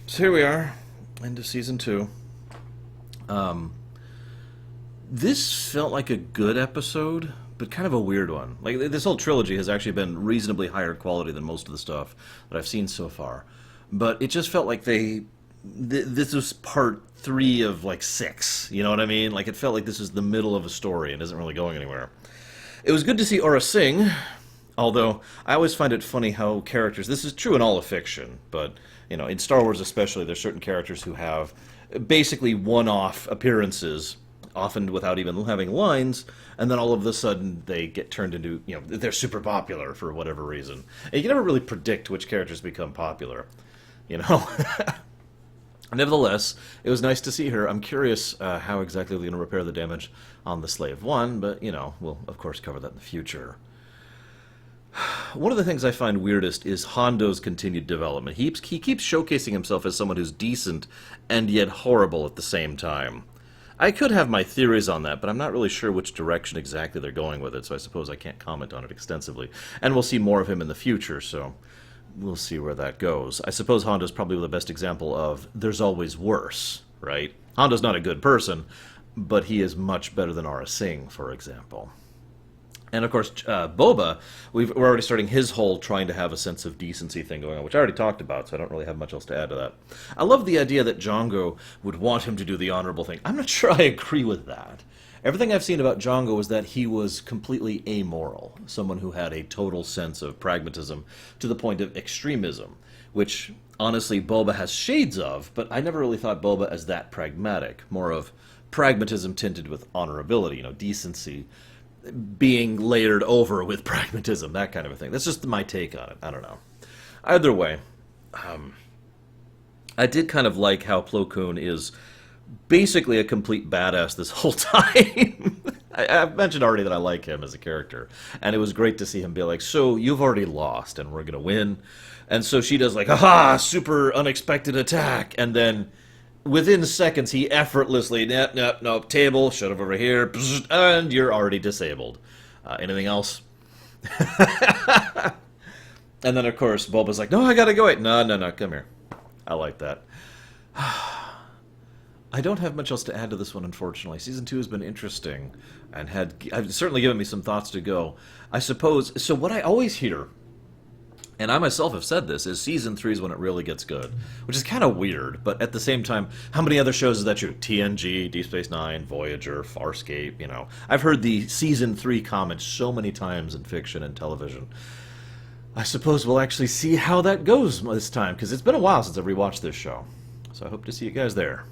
So here we are, into season 2. Um, this felt like a good episode, but kind of a weird one. Like this whole trilogy has actually been reasonably higher quality than most of the stuff that I've seen so far. But it just felt like this was part 3 of like 6. You know what I mean? Like it felt like this is the middle of a story and isn't really going anywhere. It was good to see Aura sing, although I always find it funny how characters. This is true in all of fiction, but in Star Wars especially, there's certain characters who have basically one-off appearances, often without even having lines, and then all of a sudden they get turned into they're super popular for whatever reason. And you can never really predict which characters become popular, you know. Nevertheless, it was nice to see her. I'm curious how exactly they're going to repair the damage on the Slave One, but we'll of course cover that in the future. One of the things I find weirdest is Hondo's continued development. He keeps showcasing himself as someone who's decent and yet horrible at the same time. I could have my theories on that, but I'm not really sure which direction exactly they're going with it, so I suppose I can't comment on it extensively. And we'll see more of him in the future, so we'll see where that goes. I suppose Hondo's probably the best example of there's always worse, right? Hondo's not a good person, but he is much better than Aura Singh, for example. And of course, Boba, we're already starting his whole trying to have a sense of decency thing going on, which I already talked about, so I don't really have much else to add to that. I love the idea that Django would want him to do the honorable thing. I'm not sure I agree with that. Everything I've seen about Django was that he was completely amoral, someone who had a total sense of pragmatism to the point of extremism, which honestly Boba has shades of, but I never really thought Boba as that pragmatic, more of pragmatism tinted with honorability, decency being layered over with pragmatism, that kind of a thing. That's just my take on it. I don't know. Either way, I did kind of like how Plo Koon is basically a complete badass this whole time. I've mentioned already that I like him as a character, and it was great to see him be like, so you've already lost, and we're going to win. And so she does like, aha, super unexpected attack, and then within seconds, he effortlessly, nope, table, shut up over here, and you're already disabled. Anything else? And then, of course, Bulba's like, no, I gotta go. Wait, no, come here. I like that. I don't have much else to add to this one, unfortunately. Season 2 has been interesting, and I've certainly given me some thoughts to go. I suppose, so what I always hear, and I myself have said this, is Season 3 is when it really gets good. Which is kind of weird, but at the same time, how many other shows is that true? TNG, Deep Space Nine, Voyager, Farscape, I've heard the Season 3 comments so many times in fiction and television. I suppose we'll actually see how that goes this time, because it's been a while since I've rewatched this show. So I hope to see you guys there.